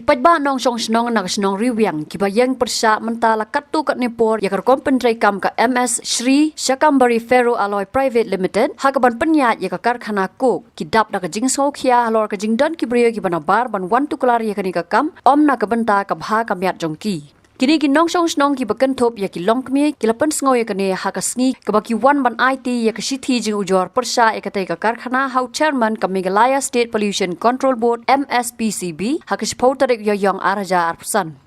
Kipat ba nong song snong nak snong riwiang kibayang persya mentala katu kat Nepor yakar kompentrai kam ka MS Shri Shakambari Ferro Alloy Private Limited hakaban penyat yakar karkhana kok kidap nak jing sokhia halor ka jing don kibriyo kibana bar ban wan tukular yakani ka kam om nak benta ka bha kamyat jongki. Kini kinong song snong ki bakan top ya ki long kmi kilapan sngo ya kane hakasngi kabaki wan ban IT ya kasithi jing ujor persya ekate ka karkhana hau chairman ka Meghalaya State Pollution Control Board MSPCB hakashpau tarik ya yang araja arpsan.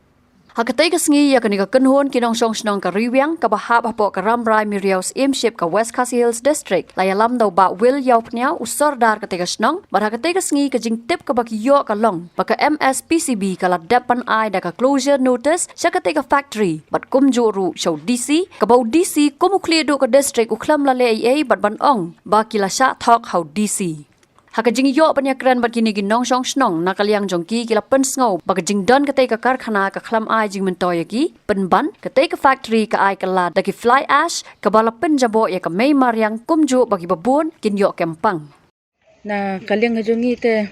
Hakatai ka sngi ya kani ka kanhon kinong song snong ka riwiang ka bahap hapo ka ramrai miriaus imship ka West Khasi Hills District layalam daw ba will yaw pnya usor dar ka tega snong bar hakatai ka sngi ka jing tip ka baki yo ka long baka MSPCB ka la depan ai da ka closure notice sya ka tega factory bat kum joru show DC ka bau DC kum clear do ka district uklam la le ai bat ban ong ba kila sya thok how DC. Hakajing yo panyakran bat kini ginong song snong nakaliang jongki kila pen sngo bakajing don katay ka karkhana ka khlam ai jing mentoy ki penban katay ka factory ka ai kala daki fly ash ka bala pen jabo ya ka may maryang kumjo bagi babun kin yo kempang. Na kaliang jongi te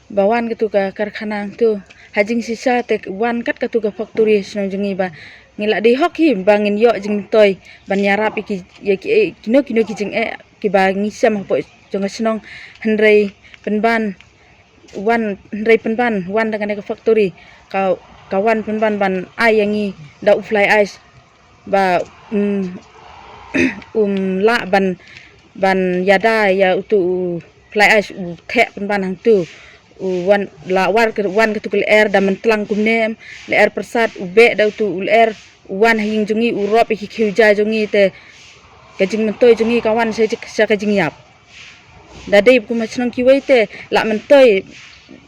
bawan katu ka karkhana tu hajing sisa te wan kat katu ka factory snong jongi ba ngila di hok hi bangin yo jing mentoy ban yarap iki ya ki kino ki jing ki ba ngisam po jonga senong hendrai penban wan hendrai penban wan dengan ke factory kawan penban ban ai yangi da fly ice ba la ban yada ya utu fly ice the penban hang tu wan la war ke wan ke tukul air da mentlang kumnem le air persat ube da utu air wan hing jungi urop iki khiuja jungi te kajing mentoy jungi kawan saya kajing yap dadai ku machnong kiwai te la mentoy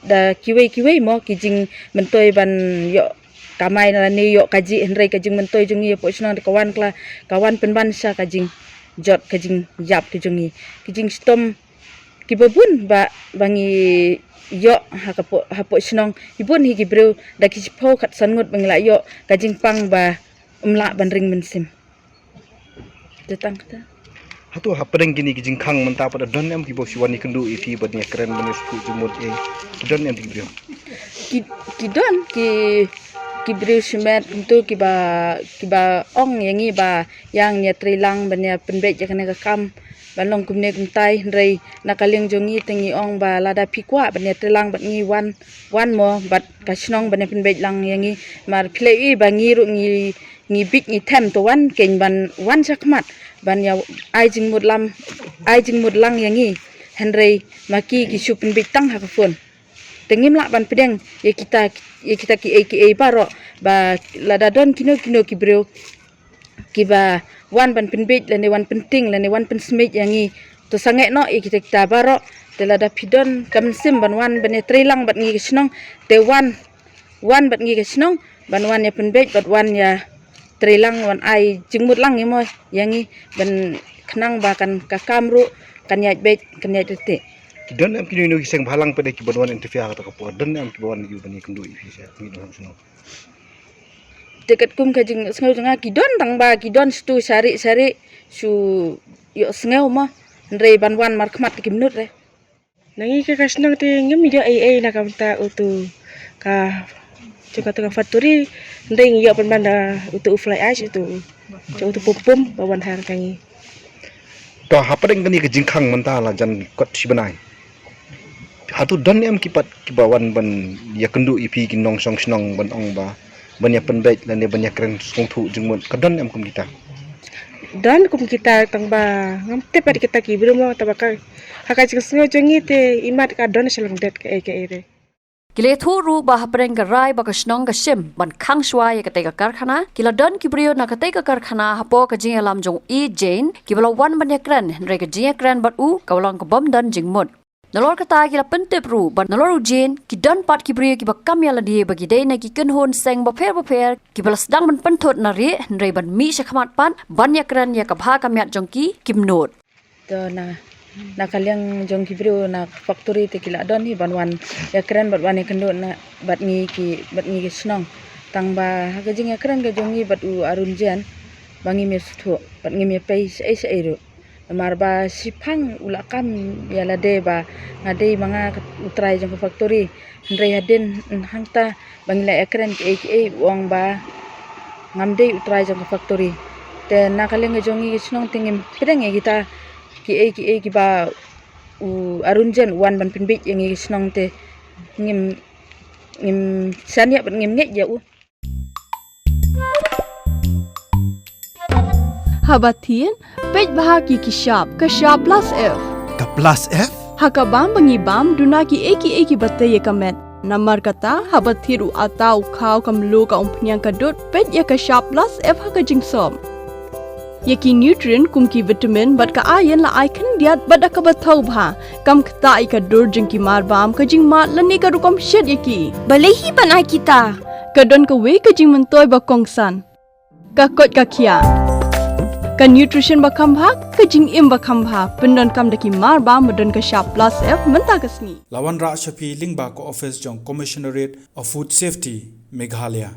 da kiwai mo kijing mentoy ban yo kamai na ni yo kaji hendrai kajing mentoy jungi po snong kawan kla kawan penban sya kajing jot kajing yap kijungi kijing stom kibabun ba bangi yo hapo snong ibun hi gibreu da kispo khat sangut bangla yo kajing pang ba umla ban ring mensim datang ta hatu hapreng gini kijing khang menta pada don em kibo siwani kendu ifi badnya keren bani sku jumut don em kibrio kidon ki brio semet untuk kiba ong yangi ba yang nya trilang banya penbet jakane ka kam balong kumne kumtai rei nakaling jongi tengi ong ba lada pikwa banya trilang bat ngi wan mo bat kasnong banya penbet lang yangi mar plei bangi ru ngi big ngi them to wan ken ban wan sakmat ban ya ai jing mudlang yangi hendrei maki ki supin bitang hakafun tengim la ban pedeng ya kita ki baro ba lada don kino ki bro ki ba wan ban penbit lane wan penting lane wan pensmit yangi to sange no ya kita baro te lada pidon kamsim ban wan ban trilang bat ngi snong te wan bat ngi snong ban wan ya penbit bat wan ya trilang wan ai jingmut lang mo yangi ban khnang ba kan ka kamru kan yat bet kan yat te don em kini no kiseng bhalang pada kibon interview ka po don em kibon yu bani kendu ifi sya mi do hamsuno dekat kum kajing sngau janga kidon tang ba kidon stu sari su yo sngau ma ndrei ban wan mar khmat kimnut re nangi ka kasnang te ngem dia ai na kamta utu ka juga tengah factory ndeng yo penbanda untuk fly ash itu untuk pum bawan har kangi to hapreng gani kijing khang menta la jan kot sibanai hatu don em kibawan ban ya kendu ifi kinong song snong ban ong ba banya penbet lan banya keren song thu jingmut kadon em kum kita dan kum kita tang ba ngam te pat kita ki belum tabaka haka jing jongi te imat ka don selang det ke ere Kile thuru bah hapreng ka rai baka snong ka sim ban khang shwa ya katay ka karkhana kila don kibrio na katay ka karkhana hapo ka jing alam jong jane kibala wan banyakran re ka jing kran bat u kawalang ka bom don jingmut nalor kata kila pentep ru ban nalor jane ki don pat kibrio ki bakam ya ladie bagi dei na ki kenhon seng baper kibala sedang ban pentot na re ban mi sakhamat pan banyakran ya ka bha kamyat jong ki kimnot to na kaliang jong kibrio na factory te kila don hi banwan ya keren bat wan kendo na bat ngi ki snong tang ba ha gajing ya keren ga jongi bat u arun jan bangi me stho bat ngi me pay sai ru marba sipang ulakam ya lade ba ngade manga utrai jang factory ndre haden hangta bangila ekren ke uang ba ngamde utrai jang factory te nakaleng jongi snong tingim pedang kita ki ba arunjen wan ban pinbit yang snong te ngim sanya ngim nget ya Habatin, pej bahagi kishap, kashap plus F. Ka plus F? Hakabam bangibam dunaki eki batay kamet. Namar kata habatiru atau kau kamlu ka umpnyang kadut pej ya kashap plus F hakajingsom. Yaki nutrient kumki vitamin bat ka ayan la ikan diat bat ka batau bha kam kata ika dur jingki marbam kajing mat lani ka rukom shed yaki. Balehi panai kita. Kadon ka we kajing mentoy bakongsan. Kakot kakia. Ka nutrition bakam bha kajing im bakam bha pendon kam daki marba medon ka sharp plus F menta kasni. Lawan Ra Shafi Lingba ko office jong Commissionerate of Food Safety Meghalaya.